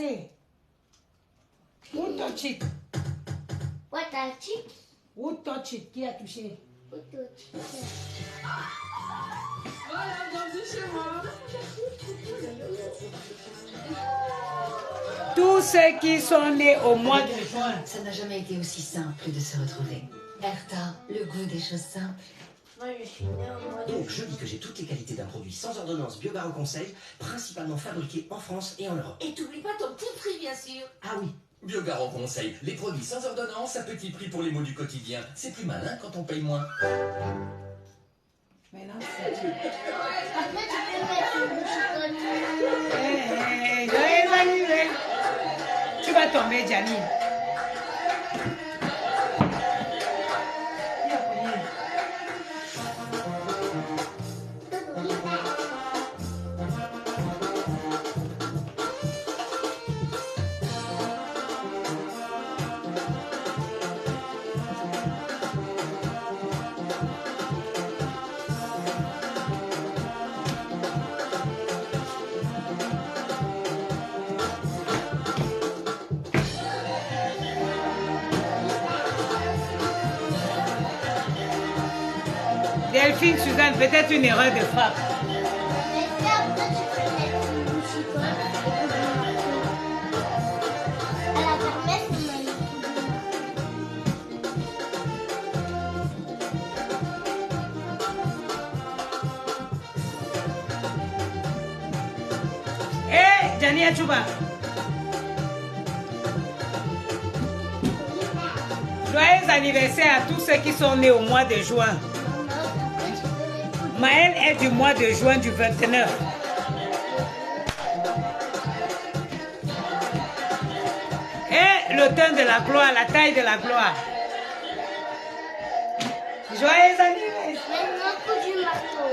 passé? Who touch it? What touch it? Who touch it? Qui a touché? Who touch it? Tous ceux qui sont nés au mois de juin. Ça n'a jamais été aussi simple de se retrouver. Erta, le goût des choses simples. Moi, je suis née au mois de Donc, je dis que j'ai toutes les qualités d'un produit sans ordonnance BioGar au conseil, principalement fabriqué en France et en Europe. Et t'oublies pas ton petit prix, bien sûr. Ah oui, BioGar en conseil, les produits sans ordonnance à petit prix pour les mots du quotidien. C'est plus malin quand on paye moins. Maintenant, c'est tout. Après, tu peux mettre le chocolat. Joyeux anniversaire. Tu vas tomber, Gianni. Delphine, Suzanne, peut-être une erreur de frappe. Mais après, tu peux mettre le chocolat. À la kermesse, on a le Hé, Gianni Achouba. Joyeux anniversaire à tous ceux qui sont nés au mois de juin. Maëlle est du mois de juin du 29. Et le teint de la gloire, la taille de la gloire. Joyeux anniversaire. Maintenant, coup du marteau.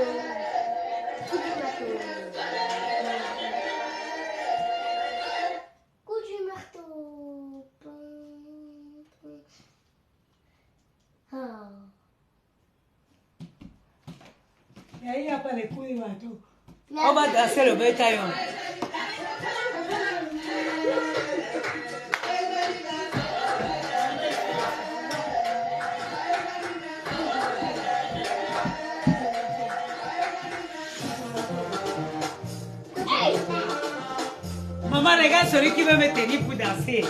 Coup du marteau. Coup du marteau. Oh. Il n'y a pas de coup de marteau. On va danser le bataillon. Maman, regarde celui qui veut me tenir pour danser.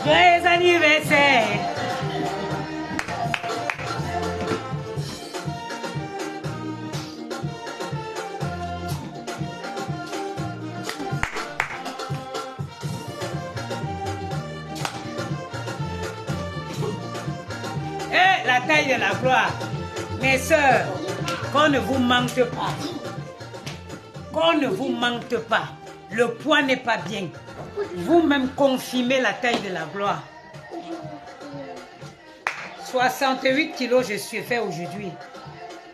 Joyeux anniversaire. Et la taille de la gloire. Mes sœurs, qu'on ne vous manque pas. Qu'on ne vous manque pas. Le poids n'est pas bien. Vous-même confirmez la taille de la gloire. 68 kilos je suis fait aujourd'hui.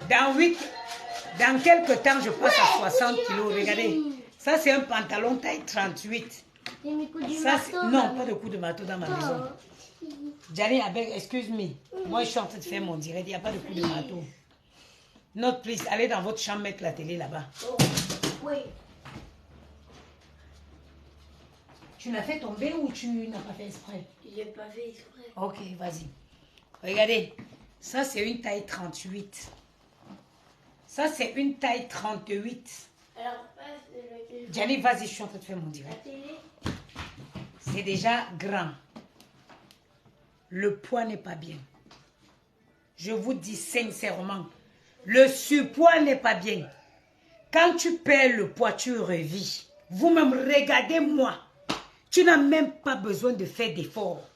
Dans quelques temps, je passe à 60 kilos. Regardez, ça c'est un pantalon taille 38. Ça, non, pas de coup de marteau dans ma maison. Gianni, excuse-moi. Moi, je suis en train de faire mon direct. Il n'y a pas de coup de marteau. Note, please, allez dans votre chambre mettre la télé là-bas. Oui. Tu l'as fait tomber ou tu n'as pas fait exprès? Je n'ai pas fait exprès. Ok, vas-y. Regardez, ça c'est une taille 38. Ça c'est une taille 38. Alors, passe le Gianni, vas-y, je suis en train de faire mon la direct. télé. C'est déjà grand. Le poids n'est pas bien. Je vous dis sincèrement, le surpoids n'est pas bien. Quand tu perds le poids, tu revis. Vous-même, regardez-moi. Tu n'as même pas besoin de faire d'efforts.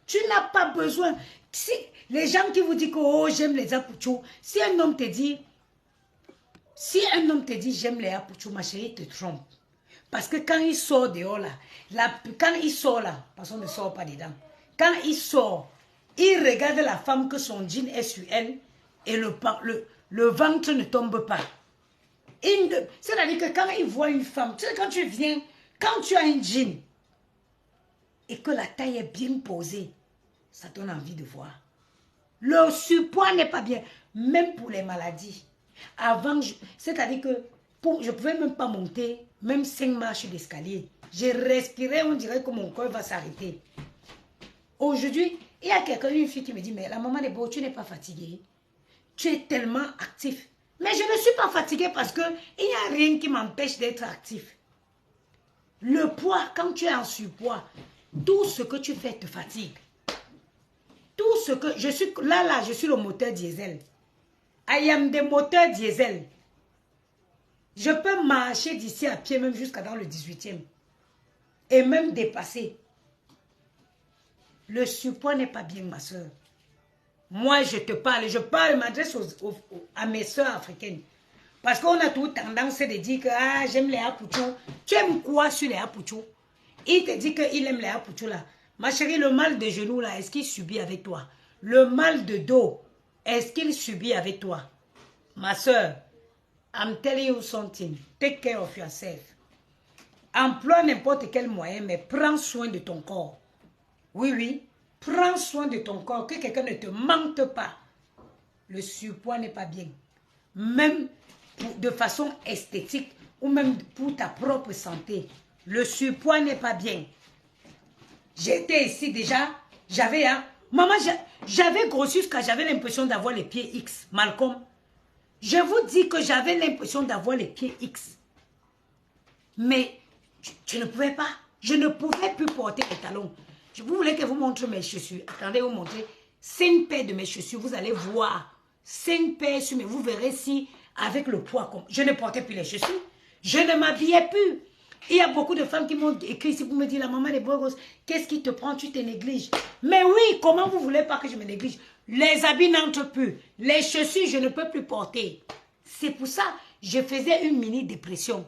Tu n'as pas besoin. Si les gens qui vous disent que oh, j'aime les apouchous, si un homme te dit j'aime les apouchous, ma chérie, il te trompe. Parce que quand il sort dehors là, quand il sort là, parce qu'on ne sort pas dedans, Quand il sort, il regarde la femme que son jean est sur elle et le ventre ne tombe pas. C'est-à-dire que quand il voit une femme, tu sais, quand tu viens, quand tu as un jean et que la taille est bien posée, ça donne envie de voir. Le surpoids n'est pas bien, même pour les maladies. Avant, c'est-à-dire que je ne pouvais même pas monter, même 5 marches d'escalier. J'ai respiré, on dirait que mon corps va s'arrêter. Aujourd'hui, il y a une fille qui me dit, mais la maman des beaux, tu n'es pas fatiguée. Tu es tellement actif. Mais je ne suis pas fatiguée parce qu'il n'y a rien qui m'empêche d'être actif. Le poids, quand tu es en surpoids, tout ce que tu fais te fatigue. Tout ce que... je suis le moteur diesel. I am the moteur diesel. Je peux marcher d'ici à pied même jusqu'à dans le 18e. Et même dépasser. Le surpoids n'est pas bien, ma soeur. Moi, je te parle. Je m'adresse à mes soeurs africaines. Parce qu'on a tout tendance de dire que j'aime les apouchous. Tu aimes quoi sur les apouchous? Il te dit qu'il aime les apouchous là. Ma chérie, le mal de genou là, est-ce qu'il subit avec toi? Le mal de dos, est-ce qu'il subit avec toi? Ma soeur, I'm telling you something. Take care of yourself. Emploie n'importe quel moyen, mais prends soin de ton corps. Oui, oui. Prends soin de ton corps, que quelqu'un ne te mente pas. Le surpoids n'est pas bien. Même de façon esthétique ou même pour ta propre santé. Le surpoids n'est pas bien. J'étais ici déjà, j'avais maman, j'avais grossi jusqu'à j'avais l'impression d'avoir les pieds X. Malcolm, je vous dis que j'avais l'impression d'avoir les pieds X. Mais je ne pouvais pas. Je ne pouvais plus porter les talons. Vous voulez que je vous montre mes chaussures. Attendez, vous montrer 5 paires de mes chaussures. Vous allez voir 5 paires sur mes... Vous verrez si avec le poids, comme je ne portais plus les chaussures. Je ne m'habillais plus. Il y a beaucoup de femmes qui m'ont écrit si vous me dites, la maman des beaux gosses, qu'est-ce qui te prend, tu te négliges? Mais oui, comment vous voulez pas que je me néglige? Les habits n'entrent plus. Les chaussures, je ne peux plus porter. C'est pour ça que je faisais une mini-dépression.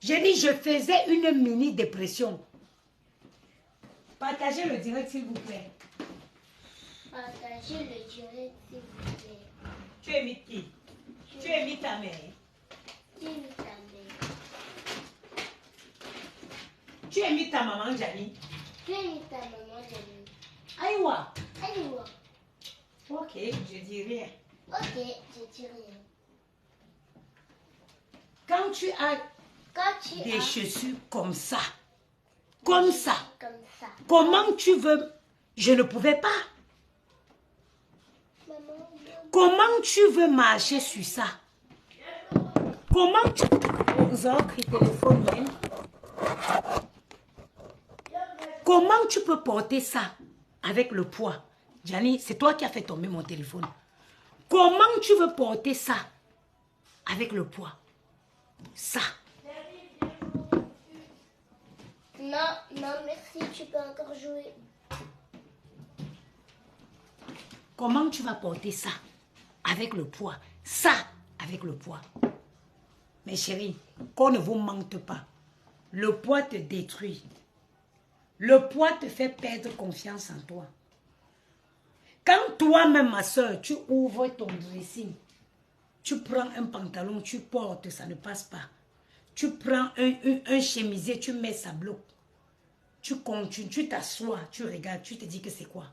J'ai dit, je faisais une mini-dépression. Partagez le direct, s'il vous plaît. Partagez le direct, s'il vous plaît. Tu imites qui? Tu imites ta mère. Tu imites ta mère. Tu imites ta maman, Jani. Tu imites ta maman, Jani. Aïwa. Aïwa. Ok, je dis rien. Ok, je dis rien. Quand tu as des chaussures comme ça, comme ça, comment tu veux? Je ne pouvais pas. Maman, Comment tu veux marcher sur ça? Comment tu... téléphone, même. Comment tu peux porter ça avec le poids? Gianni, c'est toi qui as fait tomber mon téléphone. Comment tu veux porter ça avec le poids? Ça. Non, non, merci, tu peux encore jouer. Comment tu vas porter ça avec le poids? Ça avec le poids. Mes chéris, qu'on ne vous mente pas. Le poids te détruit. Le poids te fait perdre confiance en toi. Quand toi-même, ma soeur, tu ouvres ton dressing, tu prends un pantalon, tu portes, ça ne passe pas. Tu prends un chemisier, tu mets ça bloque. Tu continues, tu t'assois, tu regardes, tu te dis que c'est quoi?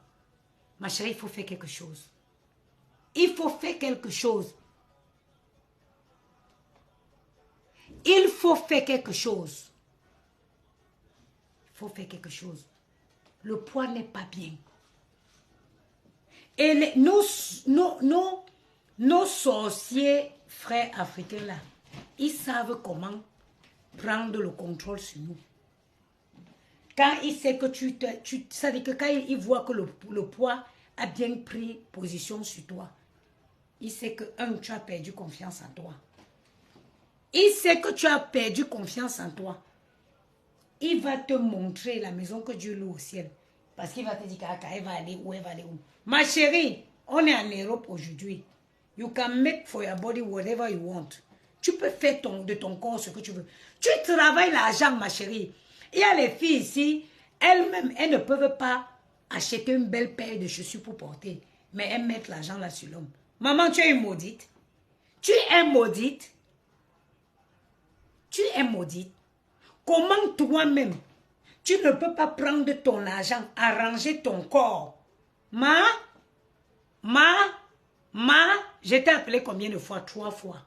Ma chérie, il faut faire quelque chose. Il faut faire quelque chose. Il faut faire quelque chose. Il faut faire quelque chose. Le poids n'est pas bien. Et nos sorciers frères africains là, ils savent comment prendre le contrôle sur nous. Quand il sait que ça veut dire que quand il voit que le poids a bien pris position sur toi, il sait que tu as perdu confiance en toi. Il sait que tu as perdu confiance en toi. Il va te montrer la maison que Dieu loue au ciel. Parce qu'il va te dire qu'elle va aller où, elle va aller où. Ma chérie, on est en Europe aujourd'hui. You can make for your body whatever you want. Tu peux faire de ton corps ce que tu veux. Tu travailles l'argent, ma chérie. Il y a les filles ici, elles-mêmes, elles ne peuvent pas acheter une belle paire de chaussures pour porter. Mais elles mettent l'argent là sur l'homme. Maman, tu es une maudite. Tu es maudite. Tu es maudite. Comment toi-même, tu ne peux pas prendre ton argent, arranger ton corps? Je t'ai appelé combien de fois? 3 fois.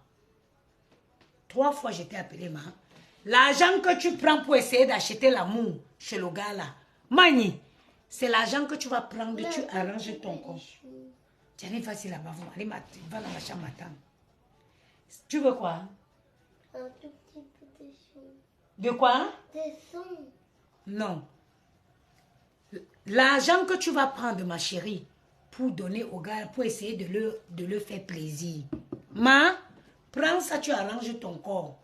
3 fois je t'ai appelé, ma. L'argent que tu prends pour essayer d'acheter l'amour chez le gars là, Mani, c'est l'argent que tu vas prendre, tu arranges ton corps. Tiens, vas-y là-bas, allez, va dans la chambre attendre. Tu veux quoi? Un tout petit peu de son. De quoi? Des sons. Non. L'argent que tu vas prendre, ma chérie, pour donner au gars, pour essayer de le faire plaisir. Prends ça, tu arranges ton corps.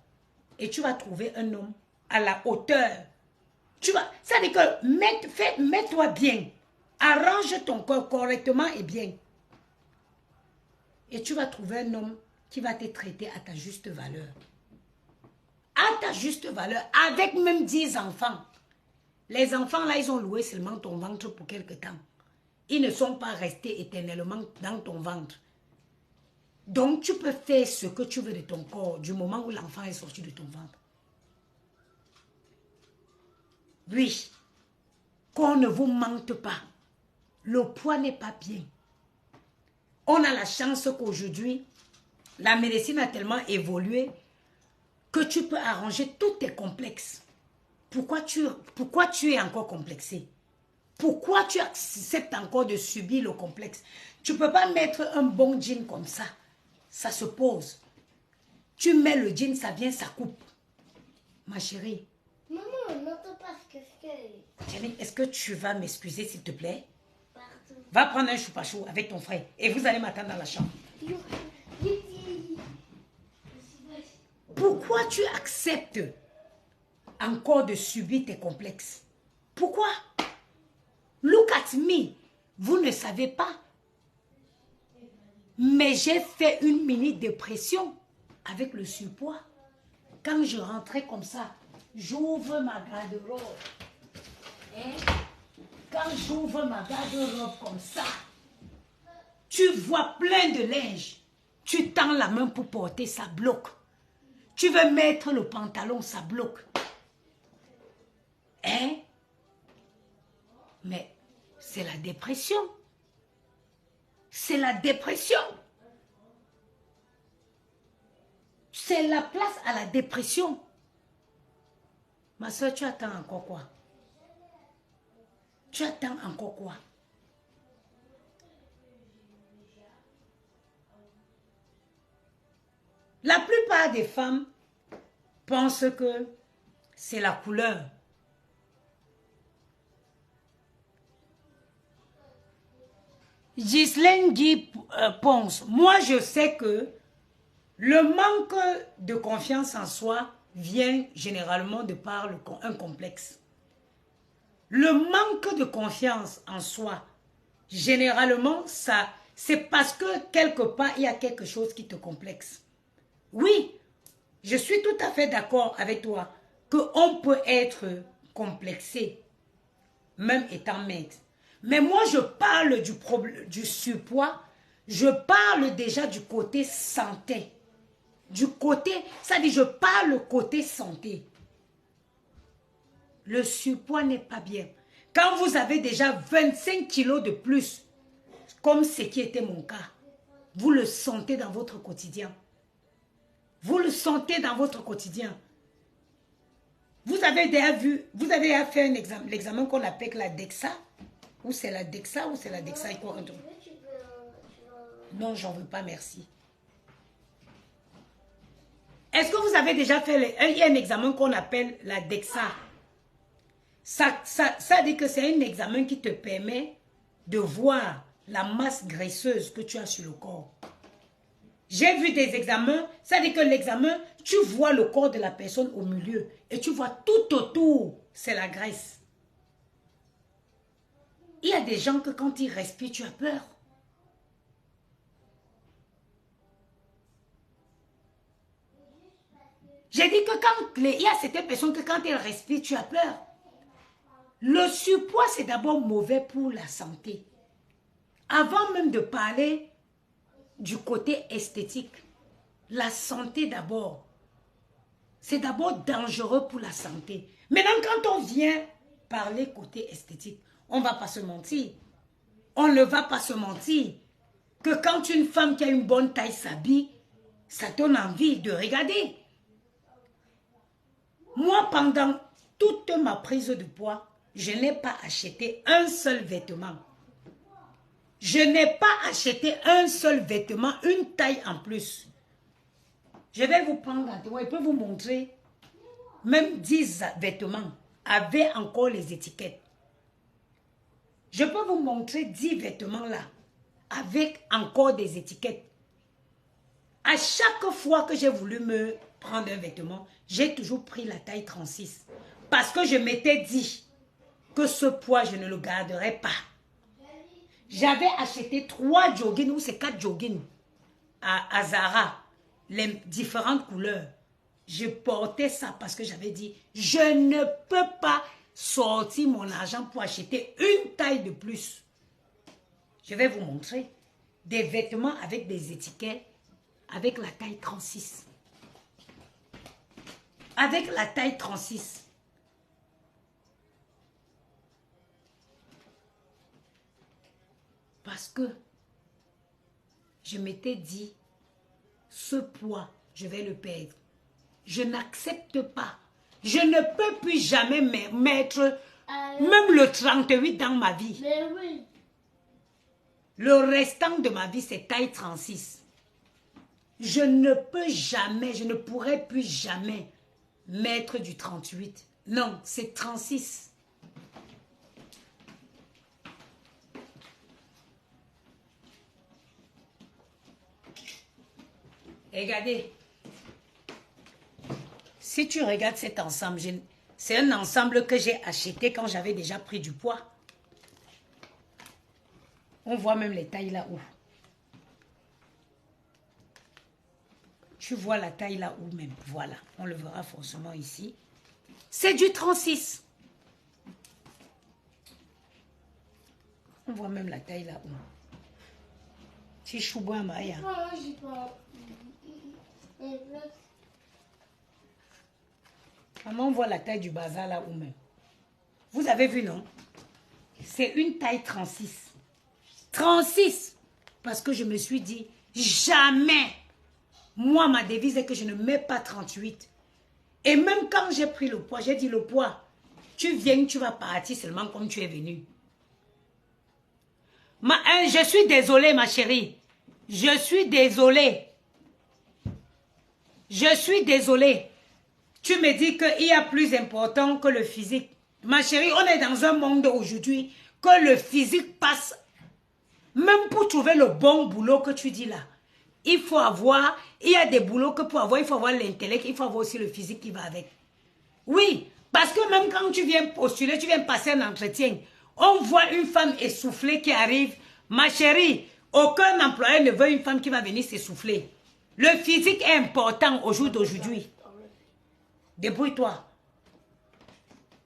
Et tu vas trouver un homme à la hauteur. Ça veut dire que mets-toi bien. Arrange ton corps correctement et bien. Et tu vas trouver un homme qui va te traiter à ta juste valeur. À ta juste valeur, avec même 10 enfants. Les enfants là, ils ont loué seulement ton ventre pour quelque temps. Ils ne sont pas restés éternellement dans ton ventre. Donc, tu peux faire ce que tu veux de ton corps du moment où l'enfant est sorti de ton ventre. Oui, qu'on ne vous mente pas. Le poids n'est pas bien. On a la chance qu'aujourd'hui, la médecine a tellement évolué que tu peux arranger tous tes complexes. Pourquoi tu es encore complexé? Pourquoi tu acceptes encore de subir le complexe? Tu ne peux pas mettre un bon jean comme ça. Ça se pose. Tu mets le jean, ça vient, ça coupe. Ma chérie. Maman, on n'entend pas ce que c'est. Jenny, est-ce que tu vas m'excuser, s'il te plaît? Pardon. Va prendre un choupa-chou avec ton frère et vous allez m'attendre dans la chambre. Pourquoi tu acceptes encore de subir tes complexes? Pourquoi? Look at me. Vous ne savez pas. Mais j'ai fait une mini-dépression avec le surpoids. Quand je rentrais comme ça, j'ouvre ma garde-robe. Quand j'ouvre ma garde-robe comme ça, tu vois plein de linge. Tu tends la main pour porter, ça bloque. Tu veux mettre le pantalon, ça bloque. Mais c'est la dépression. C'est la dépression. C'est la place à la dépression. Ma soeur, tu attends encore quoi? Tu attends encore quoi? La plupart des femmes pensent que c'est la couleur. Ghislaine dit Ponce, moi je sais que le manque de confiance en soi vient généralement de par un complexe. Le manque de confiance en soi, généralement, c'est parce que quelque part, il y a quelque chose qui te complexe. Oui, je suis tout à fait d'accord avec toi qu'on peut être complexé, même étant maigre. Mais moi, je parle du surpoids, je parle déjà du côté santé. Du côté, ça dit, je parle côté santé. Le surpoids n'est pas bien. Quand vous avez déjà 25 kilos de plus, comme ce qui était mon cas, vous le sentez dans votre quotidien. Vous le sentez dans votre quotidien. Vous avez déjà fait un examen, l'examen qu'on appelle la DEXA. Ou c'est la DEXA ou c'est la DEXA et quoi? Non, j'en veux pas, merci. Est-ce que vous avez déjà fait il y a un examen qu'on appelle la DEXA? Ça dit que c'est un examen qui te permet de voir la masse graisseuse que tu as sur le corps. J'ai vu des examens, ça dit que l'examen, tu vois le corps de la personne au milieu et tu vois tout autour, c'est la graisse. Il y a des gens que quand ils respirent, tu as peur. J'ai dit que il y a certaines personnes que quand elles respirent, tu as peur. Le surpoids, c'est d'abord mauvais pour la santé. Avant même de parler du côté esthétique, la santé d'abord. C'est d'abord dangereux pour la santé. Maintenant, quand on vient parler côté esthétique, on ne va pas se mentir. On ne va pas se mentir que quand une femme qui a une bonne taille s'habille, ça donne envie de regarder. Moi, pendant toute ma prise de poids, je n'ai pas acheté un seul vêtement. Je n'ai pas acheté un seul vêtement, une taille en plus. Je vais vous prendre un témoin, je peux vous montrer. Même 10 vêtements avaient encore les étiquettes. Je peux vous montrer 10 vêtements là, avec encore des étiquettes. À chaque fois que j'ai voulu me prendre un vêtement, j'ai toujours pris la taille 36. Parce que je m'étais dit que ce poids, je ne le garderais pas. J'avais acheté 3 joggings ou c'est 4 joggings à Zara, les différentes couleurs. Je portais ça parce que j'avais dit, je ne peux pas sortir mon argent pour acheter une taille de plus. Je vais vous montrer des vêtements avec des étiquettes avec la taille 36. Avec la taille 36. Parce que je m'étais dit, ce poids, je vais le perdre. Je n'accepte pas. Je ne peux plus jamais mettre même le 38 dans ma vie. Mais oui. Le restant de ma vie, c'est taille 36. Je ne peux jamais, je ne pourrai plus jamais mettre du 38. Non, c'est 36. Regardez. Si tu regardes cet ensemble, c'est un ensemble que j'ai acheté quand j'avais déjà pris du poids. On voit même les tailles là-haut. Tu vois la taille là-haut même. Voilà, on le verra forcément ici. C'est du 36. On voit même la taille là-haut. Tichouba Maya. Non, j'ai pas. Maman, on voit la taille du bazar là-haut même. Vous avez vu, non? C'est une taille 36. 36. Parce que je me suis dit, jamais. Moi, ma devise est que je ne mets pas 38. Et même quand j'ai pris le poids, j'ai dit le poids, tu viens, tu vas partir seulement comme tu es venu. Je suis désolée, ma chérie. Je suis désolée. Je suis désolée. Tu me dis qu'il y a plus important que le physique. Ma chérie, on est dans un monde aujourd'hui que le physique passe. Même pour trouver le bon boulot que tu dis là. Il faut avoir, il y a des boulots que pour avoir, il faut avoir l'intellect, il faut avoir aussi le physique qui va avec. Oui, parce que même quand tu viens postuler, tu viens passer un entretien, on voit une femme essoufflée qui arrive. Ma chérie, aucun employeur ne veut une femme qui va venir s'essouffler. Le physique est important au jour d'aujourd'hui. Débrouille-toi.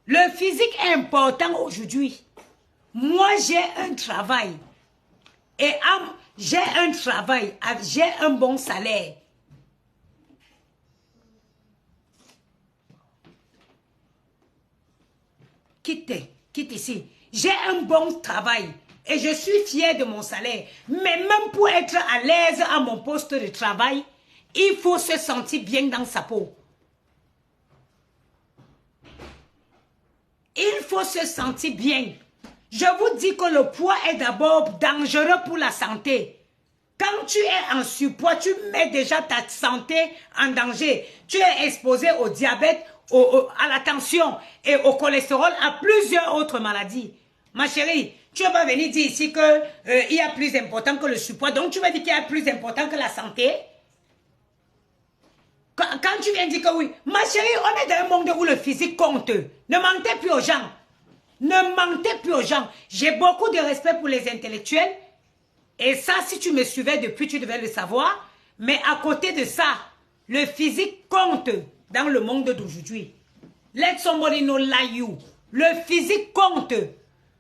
Le physique est important aujourd'hui. Moi, j'ai un travail. Et j'ai un travail, j'ai un bon salaire. Quitte ici. J'ai un bon travail et je suis fière de mon salaire. Mais même pour être à l'aise à mon poste de travail, il faut se sentir bien dans sa peau. Il faut se sentir bien. Je vous dis que le poids est d'abord dangereux pour la santé. Quand tu es en surpoids, tu mets déjà ta santé en danger. Tu es exposé au diabète, à la tension et au cholestérol, à plusieurs autres maladies. Ma chérie, tu vas venir dire ici qu'il y a plus important que le surpoids. Donc tu vas dire qu'il y a plus important que la santé. Quand tu viens dire que oui, ma chérie, on est dans un monde où le physique compte. Ne mentez plus aux gens. Ne mentez plus aux gens. J'ai beaucoup de respect pour les intellectuels. Et ça, si tu me suivais depuis, tu devais le savoir. Mais à côté de ça, le physique compte dans le monde d'aujourd'hui. Let somebody know lie you. Le physique compte.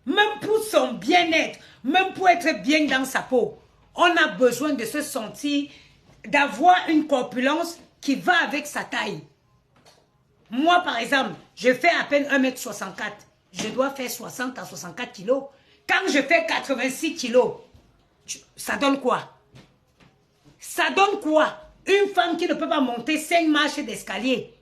Même pour son bien-être, même pour être bien dans sa peau. On a besoin de se sentir, d'avoir une corpulence qui va avec sa taille. Moi, par exemple, je fais à peine 1m64. Je dois faire 60 à 64 kilos. Quand je fais 86 kilos, ça donne quoi? Ça donne quoi? Une femme qui ne peut pas monter 5 marches d'escalier.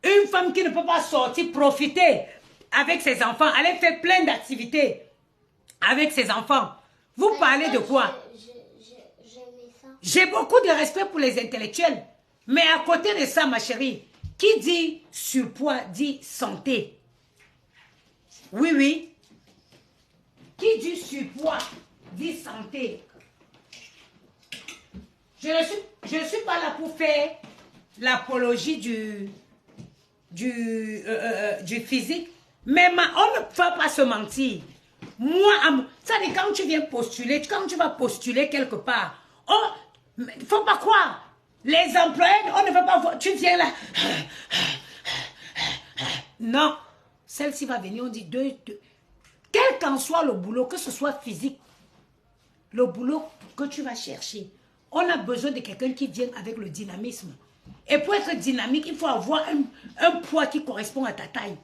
Une femme qui ne peut pas sortir, profiter avec ses enfants, aller faire plein d'activités avec ses enfants. Vous parlez de quoi? J'ai beaucoup de respect pour les intellectuels. Mais à côté de ça, ma chérie, qui dit surpoids dit santé. Oui, oui. Qui dit surpoids dit santé. Je ne suis pas là pour faire l'apologie du physique. Mais on ne peut pas se mentir. Moi, ça dit quand tu viens postuler, quand tu vas postuler quelque part, il ne faut pas croire. Les employés, on ne veut pas voir. Tu viens là. Non. Celle-ci va venir, on dit deux. Quel qu'en soit le boulot, que ce soit physique, le boulot que tu vas chercher, on a besoin de quelqu'un qui vienne avec le dynamisme. Et pour être dynamique, il faut avoir un poids qui correspond à ta taille.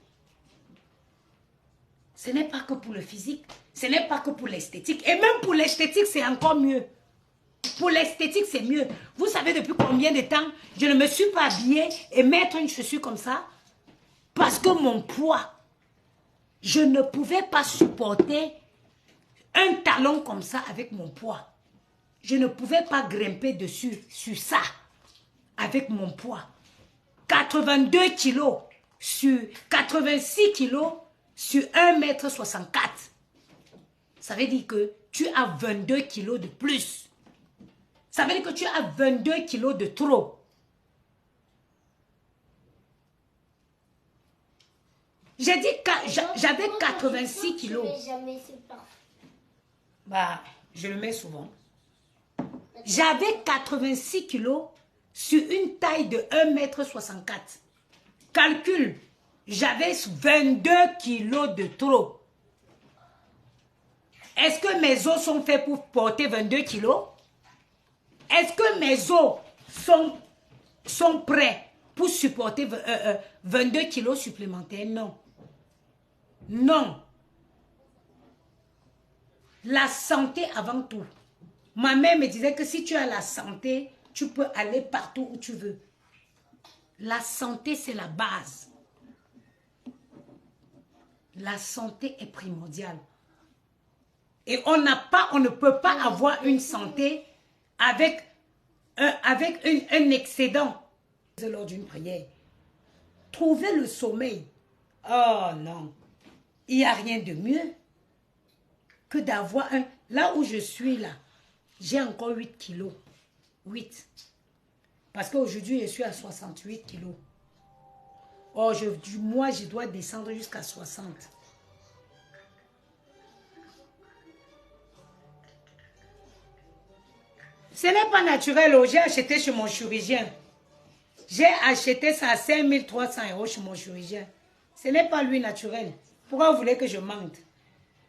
Ce n'est pas que pour le physique, ce n'est pas que pour l'esthétique. Et même pour l'esthétique, c'est encore mieux. Pour l'esthétique, c'est mieux. Vous savez depuis combien de temps je ne me suis pas habillée et mettre une chaussure comme ça? Parce que mon poids, je ne pouvais pas supporter un talon comme ça avec mon poids. Je ne pouvais pas grimper dessus, sur ça, avec mon poids. 82 kilos sur 86 kilos sur 1,64 m. Ça veut dire que tu as 22 kilos de plus. Ça veut dire que tu as 22 kilos de trop. J'ai dit que j'avais 86 kilos. Bah, je le mets souvent. J'avais 86 kilos sur une taille de 1,64 m. Calcul, j'avais 22 kilos de trop. Est-ce que mes os sont faits pour porter 22 kilos? Est-ce que mes os sont prêts pour supporter 22 kilos supplémentaires? Non. Non. La santé avant tout. Ma mère me disait que si tu as la santé, tu peux aller partout où tu veux. La santé, c'est la base. La santé est primordiale. Et on ne peut pas avoir une santé avec un excédent. Lors d'une prière, trouver le sommeil. Oh non, il n'y a rien de mieux que d'avoir un... Là où je suis là, j'ai encore 8 kilos. 8. Parce qu'aujourd'hui, je suis à 68 kilos. Oh, moi, je dois descendre jusqu'à 60. Ce n'est pas naturel. Oh, j'ai acheté chez mon chirurgien. J'ai acheté ça à 5300 € chez mon chirurgien. Ce n'est pas lui naturel. Pourquoi vous voulez que je mente?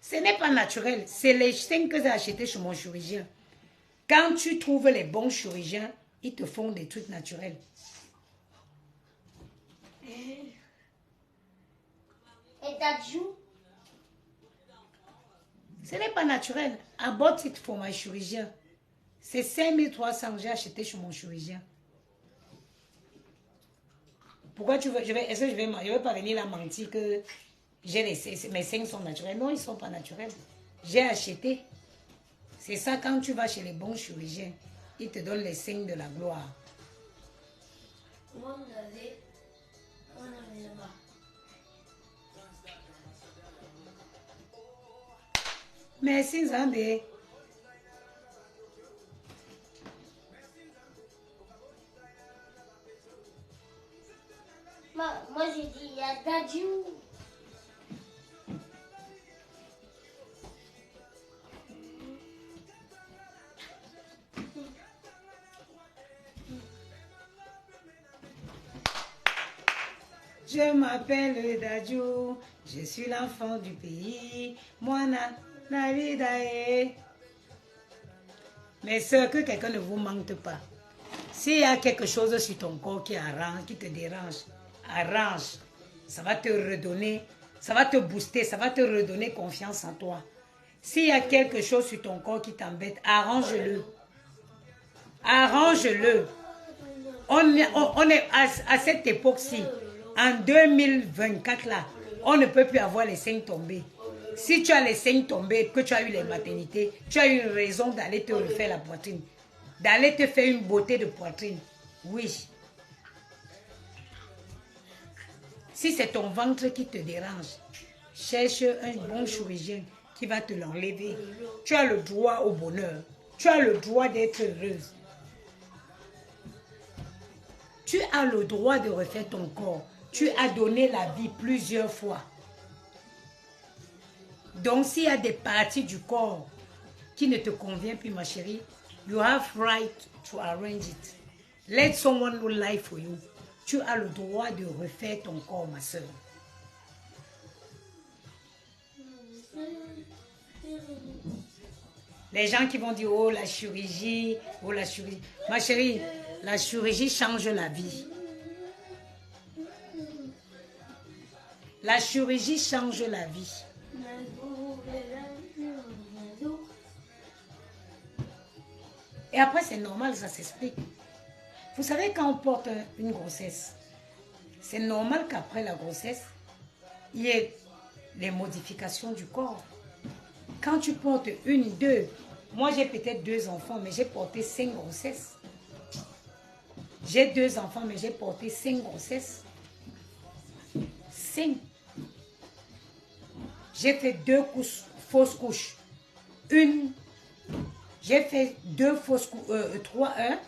Ce n'est pas naturel. C'est les signes que j'ai acheté chez mon chirurgien. Quand tu trouves les bons chirurgiens, ils te font des trucs naturels. Et Dadju? Ce n'est pas naturel. I bought it for my chirurgien. C'est 5300 que j'ai acheté chez mon chirurgien. Pourquoi tu veux... Est-ce que je vais pas venir là mentir que mes seins sont naturels? Non, ils ne sont pas naturels. J'ai acheté. C'est ça, quand tu vas chez les bons chirurgiens, ils te donnent les seins de la gloire. Moi, on avait là-bas. Merci, Zandé. Moi j'ai dit, il y a Dadju. Je m'appelle Dadju, je suis l'enfant du pays. Moana, Nalidae. Mes soeurs, que quelqu'un ne vous mente pas. S'il y a quelque chose sur ton corps qui te dérange, arrange. Ça va te redonner, ça va te booster, ça va te redonner confiance en toi. S'il y a quelque chose sur ton corps qui t'embête, arrange-le. Arrange-le. On est à cette époque-ci, en 2024 là, on ne peut plus avoir les seins tombés. Si tu as les seins tombés, que tu as eu les maternités, tu as eu une raison d'aller te refaire la poitrine. D'aller te faire une beauté de poitrine. Oui. Si c'est ton ventre qui te dérange, cherche un bon chirurgien qui va te l'enlever. Tu as le droit au bonheur. Tu as le droit d'être heureuse. Tu as le droit de refaire ton corps. Tu as donné la vie plusieurs fois. Donc, s'il y a des parties du corps qui ne te conviennent plus, ma chérie, you have right to arrange it. Let someone do life for you. Tu as le droit de refaire ton corps, ma soeur. Les gens qui vont dire, oh, la chirurgie, oh, la chirurgie. Ma chérie, la chirurgie change la vie. La chirurgie change la vie. Et après, c'est normal, ça s'explique. Vous savez, quand on porte une grossesse, c'est normal qu'après la grossesse, il y ait les modifications du corps. Quand tu portes une, deux, moi j'ai peut-être 2 enfants, mais j'ai porté 5 grossesses. J'ai 2 enfants, mais j'ai porté 5 grossesses. 5. J'ai fait 2 fausses couches. J'ai fait 2 fausses couches, 3, 1.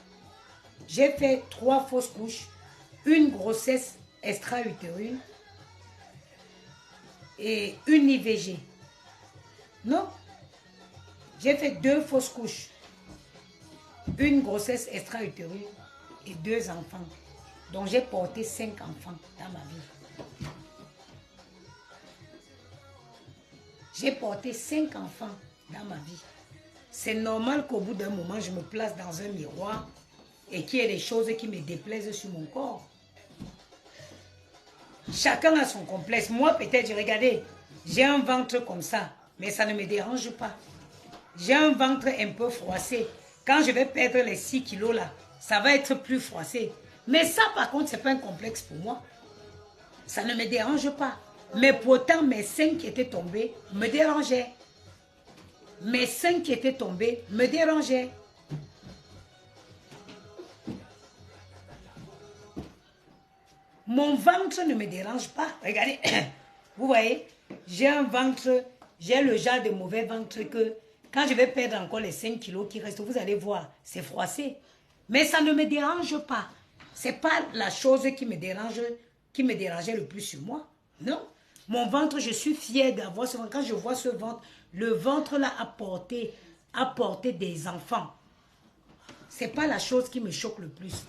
J'ai fait 3 fausses couches, une grossesse extra-utérine et une IVG. Non, j'ai fait 2 fausses couches, une grossesse extra-utérine et 2 enfants. Donc j'ai porté 5 enfants dans ma vie. J'ai porté 5 enfants dans ma vie. C'est normal qu'au bout d'un moment, je me place dans un miroir et qu'il y ait des choses qui me déplaisent sur mon corps. Chacun a son complexe. Moi, peut-être, regardez, j'ai un ventre comme ça, mais ça ne me dérange pas. J'ai un ventre un peu froissé. Quand je vais perdre les 6 kilos là, ça va être plus froissé. Mais ça, par contre, ce n'est pas un complexe pour moi. Ça ne me dérange pas. Mais pourtant, mes seins qui étaient tombés me dérangeaient. Mes seins qui étaient tombés me dérangeaient. Mon ventre ne me dérange pas. Regardez, vous voyez, j'ai un ventre, j'ai le genre de mauvais ventre que quand je vais perdre encore les 5 kilos qui restent, vous allez voir, c'est froissé. Mais ça ne me dérange pas. Ce n'est pas la chose qui me dérangeait le plus sur moi. Non. Mon ventre, je suis fière d'avoir ce ventre. Quand je vois ce ventre, le ventre là a porté des enfants. Ce n'est pas la chose qui me choque le plus.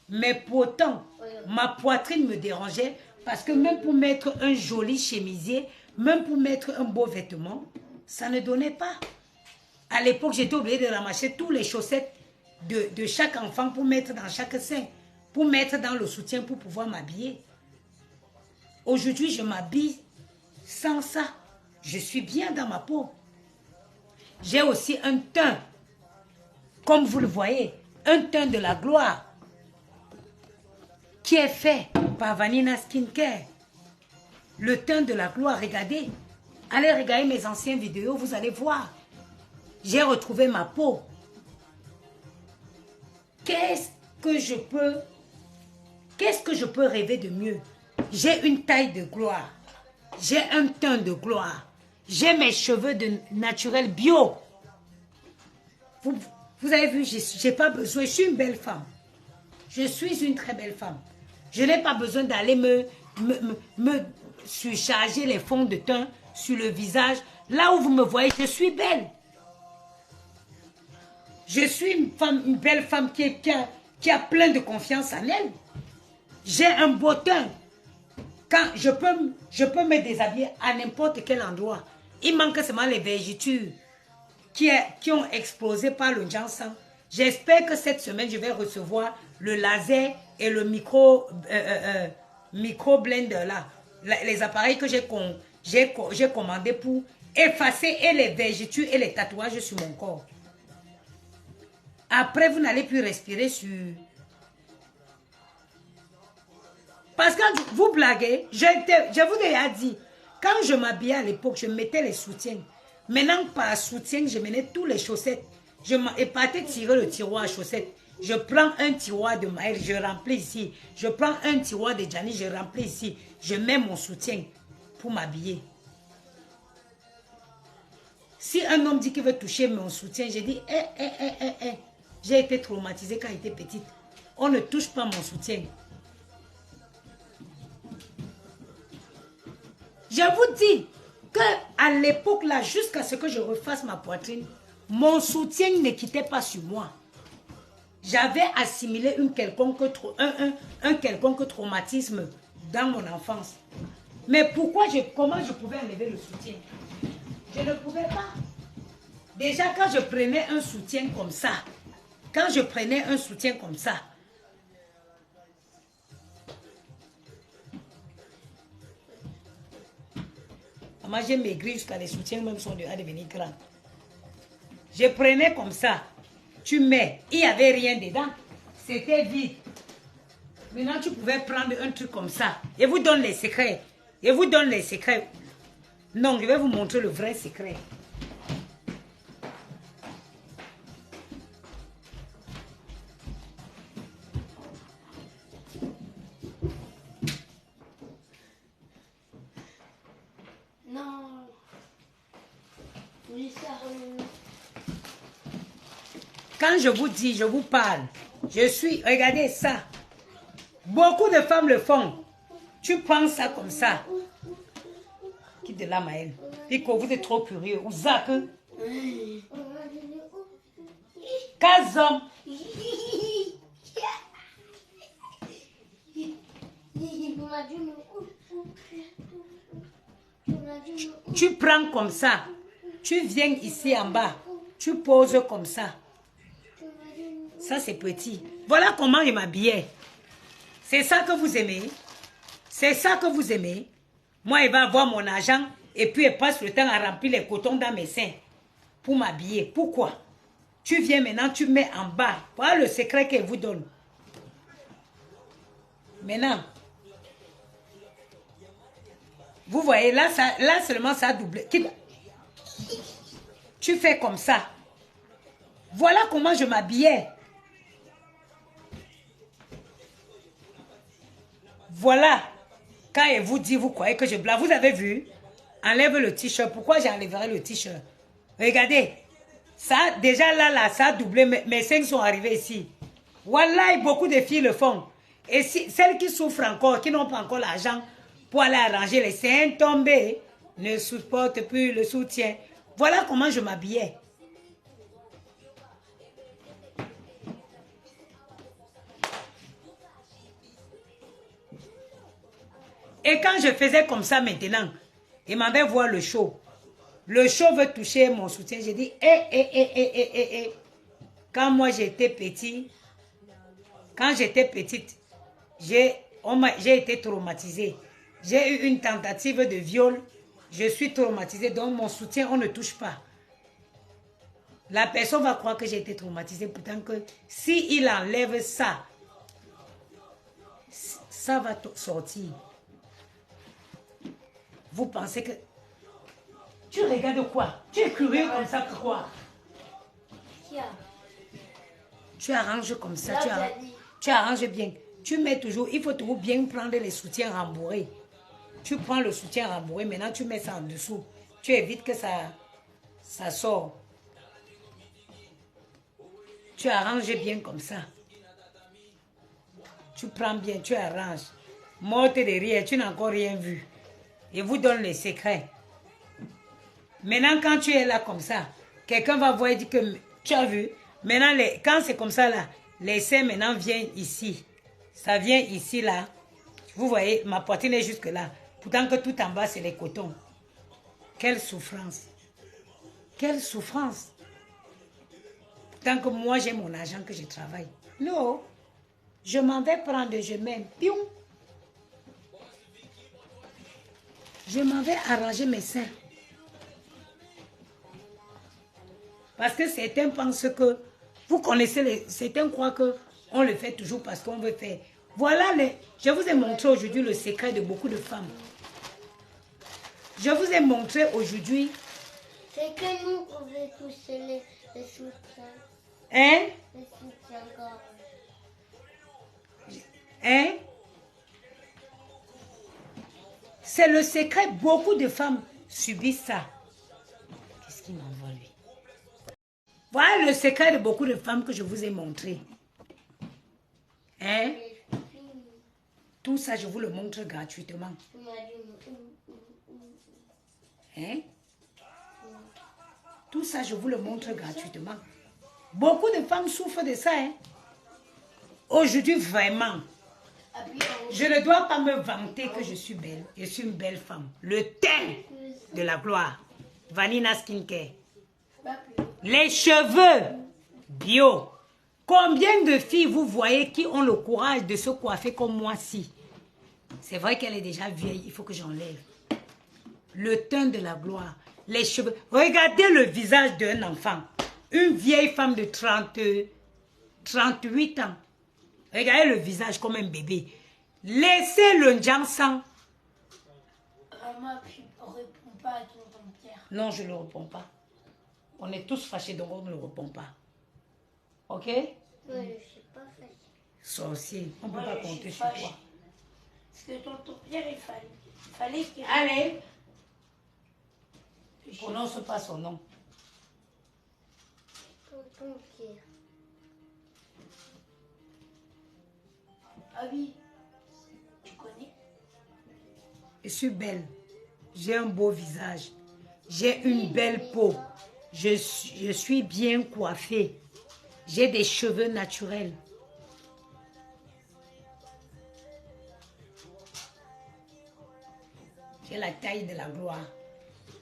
Mais pourtant, ma poitrine me dérangeait parce que même pour mettre un joli chemisier, même pour mettre un beau vêtement, ça ne donnait pas. À l'époque, j'étais obligée de ramasser tous les chaussettes de chaque enfant pour mettre dans chaque sein, pour mettre dans le soutien pour pouvoir m'habiller. Aujourd'hui, je m'habille sans ça. Je suis bien dans ma peau. J'ai aussi un teint, comme vous le voyez, un teint de la gloire, qui est fait par Vanina Skincare. Le teint de la gloire, regardez. Allez regarder mes anciennes vidéos, vous allez voir. J'ai retrouvé ma peau. Qu'est-ce que je peux rêver de mieux? J'ai une taille de gloire. J'ai un teint de gloire. J'ai mes cheveux de naturel bio. Vous avez vu, j'ai pas besoin. Je suis une belle femme. Je suis une très belle femme. Je n'ai pas besoin d'aller me surcharger les fonds de teint sur le visage. Là où vous me voyez, je suis belle. Je suis une belle femme qui a plein de confiance en elle. J'ai un beau teint. Quand je peux me déshabiller à n'importe quel endroit. Il manque seulement les vergetures qui ont explosé par le Janssen. J'espère que cette semaine, je vais recevoir le laser et le micro blender là. Les appareils que j'ai commandés pour effacer et les vergetures et les tatouages sur mon corps. Après, vous n'allez plus respirer sur... Parce que vous blaguez, je vous ai dit, quand je m'habillais à l'époque, je mettais les soutiens. Maintenant, par soutien, je menais tous les chaussettes. Et partais tirer le tiroir à chaussettes. Je prends un tiroir de Maël, je remplis ici. Je prends un tiroir de Gianni, je remplis ici. Je mets mon soutien pour m'habiller. Si un homme dit qu'il veut toucher mon soutien, j'ai dit, j'ai été traumatisée quand j'étais petite. On ne touche pas mon soutien. Je vous dis qu'à l'époque là, jusqu'à ce que je refasse ma poitrine, mon soutien ne quittait pas sur moi. J'avais assimilé un quelconque traumatisme dans mon enfance. Mais comment je pouvais enlever le soutien? Je ne pouvais pas. Déjà quand je prenais un soutien comme ça, moi, j'ai maigri jusqu'à les soutiens même sont à devenir grands. Je prenais comme ça. Tu mets. Il n'y avait rien dedans. C'était vide. Maintenant, tu pouvais prendre un truc comme ça. Je vous donne les secrets. Non, je vais vous montrer le vrai secret. Quand je vous dis, je vous parle, regardez ça. Beaucoup de femmes le font. Tu prends ça comme ça. Quitte de là, Maëlle. Pico, vous êtes trop curieux. Ou Zach. Kazom. Tu prends comme ça. Tu viens ici en bas. Tu poses comme ça. Ça, c'est petit. Voilà comment je m'habillais. C'est ça que vous aimez. C'est ça que vous aimez. Moi, il va avoir mon argent et puis il passe le temps à remplir les cotons dans mes seins pour m'habiller. Pourquoi? Tu viens maintenant, tu mets en bas. Voilà le secret qu'elle vous donne. Maintenant, vous voyez, là seulement ça a doublé. Tu fais comme ça. Voilà comment je m'habillais. Voilà. Quand elle vous dit, vous croyez que je blague. Vous avez vu? Enlève le t-shirt. Pourquoi j'enlèverai le t-shirt? Regardez. Ça, déjà là, ça a doublé. Mes seins sont arrivés ici. Voilà, beaucoup de filles le font. Et si, celles qui souffrent encore, qui n'ont pas encore l'argent pour aller arranger les seins tombés, ne supportent plus le soutien. Voilà comment je m'habillais. Et quand je faisais comme ça maintenant, il m'avait voir le show. Le show veut toucher mon soutien. J'ai dit, Quand moi j'étais petit, quand j'étais petite, j'ai été traumatisée. J'ai eu une tentative de viol. Je suis traumatisée, donc mon soutien, on ne touche pas. La personne va croire que j'ai été traumatisée, pourtant que si il enlève ça, ça va sortir. Vous pensez que... Tu regardes quoi? Tu es curieux comme ça, pourquoi? Tu arranges comme ça, tu arranges bien. Tu mets toujours, il faut toujours bien prendre les soutiens rembourrés. Tu prends le soutien rembourré, maintenant tu mets ça en dessous. Tu évites que ça sort. Tu arranges bien comme ça. Tu prends bien, tu arranges. Morte de rire, tu n'as encore rien vu. Et vous donne les secrets. Maintenant, quand tu es là comme ça, quelqu'un va voir et dire que tu as vu. Maintenant, quand c'est comme ça là, les seins maintenant viennent ici. Ça vient ici là. Vous voyez, ma poitrine est jusque là. Pourtant que tout en bas, c'est les cotons. Quelle souffrance. Quelle souffrance. Pourtant que moi, j'ai mon argent que je travaille. Non. Je m'en vais prendre, je mets. Pium. Je m'en vais arranger mes seins. Parce que certains pensent que, vous connaissez, certains croient qu'on le fait toujours parce qu'on veut faire. Voilà, je vous ai montré aujourd'hui le secret de beaucoup de femmes. Je vous ai montré aujourd'hui. C'est que nous, on veut toucher les soutiens. Hein? Les soutiens-gorge. Hein? C'est le secret. Beaucoup de femmes subissent ça. Qu'est-ce qu'il m'envoie lui? Voilà le secret de beaucoup de femmes que je vous ai montré. Hein? Tout ça, je vous le montre gratuitement. Hein? Tout ça, je vous le montre gratuitement. Beaucoup de femmes souffrent de ça. Hein? Aujourd'hui, vraiment, je ne dois pas me vanter que je suis belle. Je suis une belle femme. Le teint de la gloire. Vanina Skincare. Les cheveux bio. Combien de filles vous voyez qui ont le courage de se coiffer comme moi-ci? C'est vrai qu'elle est déjà vieille, il faut que j'enlève. Le teint de la gloire. Les cheveux. Regardez le visage d'un enfant. Une vieille femme de 38 ans. Regardez le visage comme un bébé. Laissez le Njansan. Maman, on ne répond pas à ton Pierre. Non, je ne le réponds pas. On est tous fâchés, donc on ne le répond pas. Ok? Oui, je ne suis pas fâchée. Sorcier, on ne peut Moi, pas je compter suis sur fâchée. toi. Parce que tonton Pierre, il fallait qu'il... Allez. Ne prononce pas son nom. Tonton Pierre. Ah oui, tu connais? Je suis belle. J'ai un beau visage. J'ai une belle peau. Je suis bien coiffée. J'ai des cheveux naturels. J'ai la taille de la gloire.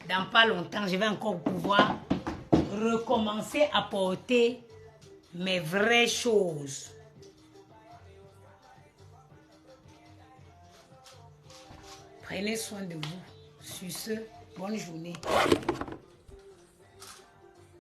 Dans pas longtemps, je vais encore pouvoir recommencer à porter mes vraies choses. Prenez soin de vous. Sur ce, bonne journée.